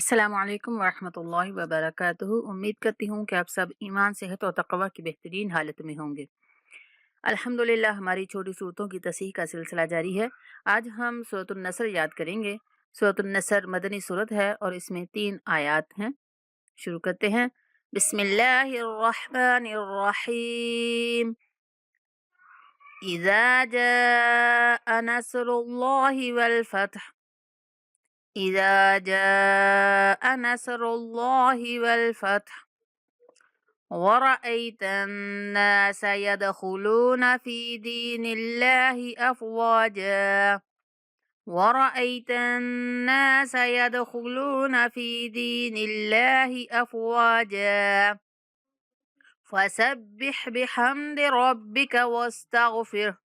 अस्सलामु अलैकुम वरहमतुल्लाहि वबरकातुहू। उम्मीद करती हूँ कि आप सब ईमान, सेहत और तक़वा की बेहतरीन हालत में होंगे। अल्हम्दुलिल्लाह, हमारी छोटी सूरतों की तसीह का सिलसिला जारी है। आज हम सूरतुन नसर याद करेंगे। सूरतुन नसर मदनी सूरत है और इसमें 3 आयात हैं। शुरू करते हैं। बिस्मिल्लाहिर्रहमानिर्रहीम। इज़ा जाअ नस्रुल्लाहि वल फ़त्ह। إذا جاء نصر الله والفتح ورأيت الناس يدخلون في دين الله أفواجا ورأيت الناس يدخلون في دين الله أفواجا فسبح بحمد ربك واستغفره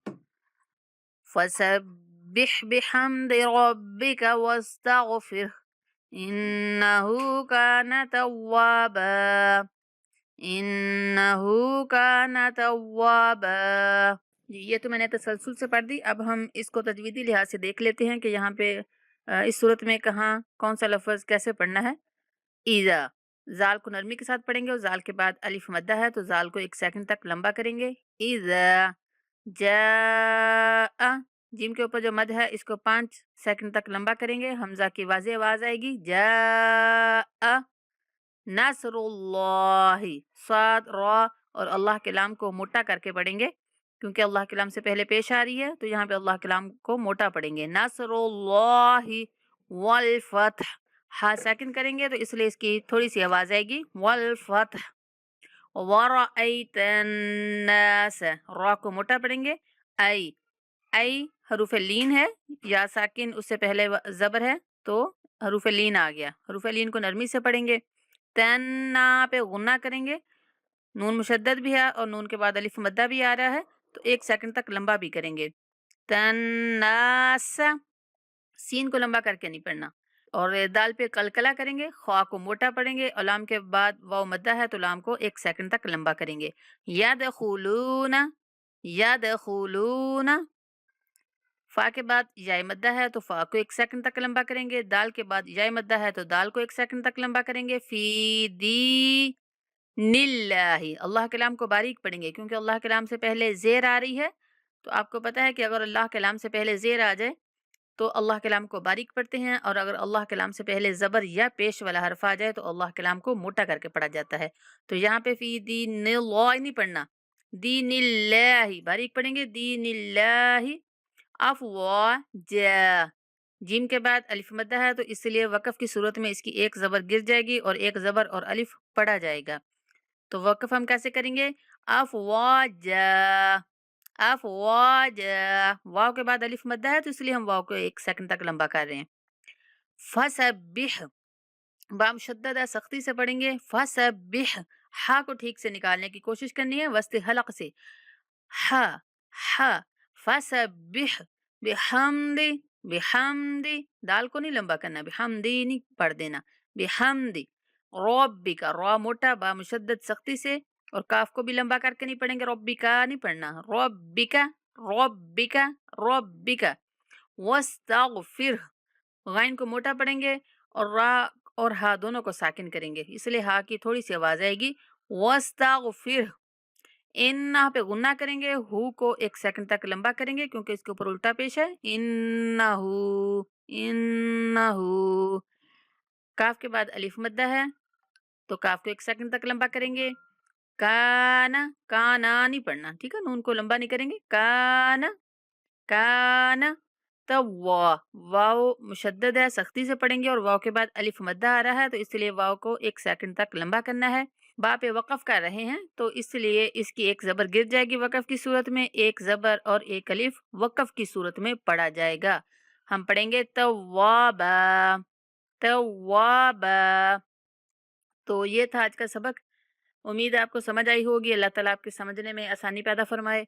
فسبح بحمد ربك واستغفره إنه كان توابا إنه كان توابا। जी, ये तो मैंने तसलसल से पढ़ दी। अब हम इसको तजवीदी लिहाज से देख लेते हैं कि यहाँ पे इस सूरत में कहाँ कौन सा लफ्ज़ कैसे पढ़ना है। ईज़ा, जाल को नरमी के साथ पढ़ेंगे और जाल के बाद अलिफ मद्दा है तो जाल को 1 सेकंड तक लंबा करेंगे। ईज़ा जा, जीम के ऊपर जो मद है इसको 5 सेकंड तक लंबा करेंगे। हमजा की वाज़ेह आवाज़ आएगी। जा नसरुल्लाहि, साद रा और अल्लाह के लाम को मोटा करके पढ़ेंगे क्योंकि अल्लाह के लाम से पहले पेश आ रही है तो यहाँ पे अल्लाह के लाम को मोटा पढ़ेंगे। नसरुल्लाहि वल फतह, हा सेकंड करेंगे तो इसलिए इसकी थोड़ी सी आवाज़ आएगी। वल फतह वरअयतन नास, रा को मोटा पढ़ेंगे। आई हरूफ लीन है, या साकिन उससे पहले ज़बर है तो हरूफ लीन आ गया। हरूफ लीन को नरमी से पढ़ेंगे। तन्ना पे गुन्ना करेंगे। नून मुशद्दद भी है और नून के बाद अलिफ मद्दा भी आ रहा है तो 1 सेकंड तक लंबा भी करेंगे। तन्नास, सीन को लंबा करके नहीं पढ़ना। और दाल पे कलकला करेंगे। ख्वा को मोटा पढ़ेंगे और लाम के बाद वाव मद्दा है तो लाम को 1 सेकंड तक लंबा करेंगे। यदखुलूना, यदखुलूना, फा के बाद याय मद्दा है तो फा को 1 सेकंड तक लंबा करेंगे। दाल के बाद याय मद्दा है तो दाल को 1 सेकंड तक लंबा करेंगे। फी दी निल्लाही, अल्लाह के लाम को बारीक पढ़ेंगे क्योंकि अल्लाह के लाम से पहले ज़ेर आ रही है। तो आपको पता है कि अगर अल्लाह के लाम से पहले ज़ेर आ जाए तो अल्लाह के लाम को बारीक पढ़ते हैं, और अगर अल्लाह के लाम से पहले ज़बर या पेश वाला हर्फ आ जाए तो अल्लाह के लाम को मोटा करके पढ़ा जाता है। तो यहाँ पे फी दीनिल्लाही नहीं पढ़ना, दीनिल्लाही बारीक पढ़ेंगे। दीनिल्लाही अफ़वाजा, जीम के बाद अलिफ मद्दा है तो इसलिए वक़फ़ की सूरत में इसकी 1 ज़बर गिर जाएगी और 1 ज़बर और अलिफ पढ़ा जाएगा। तो वक़फ़ हम कैसे करेंगे? अफ़वाजा, अफ़वाजा, वाव के बाद अलिफ मद्दा है तो इसलिए हम वाव को 1 सेकंड तक लंबा कर रहे हैं। फसब्बिह, बा मुशद्दद है, सख्ती से पढ़ेंगे। फसब्बिह, हा को ठीक से निकालने की कोशिश करनी है वस्ते हलक से। हा, हा, फसब्बिह बिहम्दि, बिहम्दि, दाल को नहीं लंबा करना, बिहम्दि नहीं पढ़ देना, बिहम्दि रब्बिका, रा मोटा, बा मुशद्दद सख्ती से, और काफ को भी लंबा करके नहीं पढ़ेंगे। रब्बिका नहीं पढ़ना, रब्बिका, रब्बिका, रब्बिका। वस्तगफिर, गाइन को मोटा पढ़ेंगे और रा और हा दोनों को साकिन करेंगे इसलिए हा की थोड़ी सी आवाज आएगी। वस्तगफिर, इन्ना पे गुन्ना करेंगे। हु को 1 सेकंड तक लंबा करेंगे क्योंकि इसके ऊपर उल्टा पेश है। इन्नहु, इन्नहु, काफ के बाद अलिफ मद्दा है तो काफ को 1 सेकंड तक लंबा करेंगे। काना, काना नहीं पढ़ना, ठीक है, नून को लंबा नहीं करेंगे। काना, काना, तब वाव मुशद्दद है, सख्ती से पढ़ेंगे और वाव के बाद अलिफ मद्दा आ रहा है तो इसलिए वाव को 1 सेकंड तक लंबा करना है। बा पे वक़फ़ कर रहे हैं तो इसलिए इसकी 1 ज़बर गिर जाएगी वक़फ़ की सूरत में, 1 ज़बर और 1 अलिफ वक़फ़ की सूरत में पढ़ा जाएगा। हम पढ़ेंगे तव्वाबा, तव्वाबा। तो ये था आज का सबक। उम्मीद है आपको समझ आई होगी। अल्लाह ताला आपके समझने में आसानी पैदा फरमाए।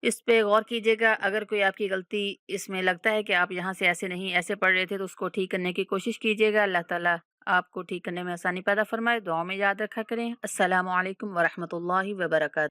इस पे गौर कीजिएगा। अगर कोई आपकी गलती इसमें लगता है कि आप यहाँ से ऐसे नहीं ऐसे पढ़ रहे थे तो उसको ठीक करने की कोशिश कीजिएगा। अल्लाह ताला आपको ठीक करने में आसानी पैदा फरमाए। दुआ में याद रखा करें। अस्सलामु अलैकुम वरहमतुल्लाहि वबरकातुहू।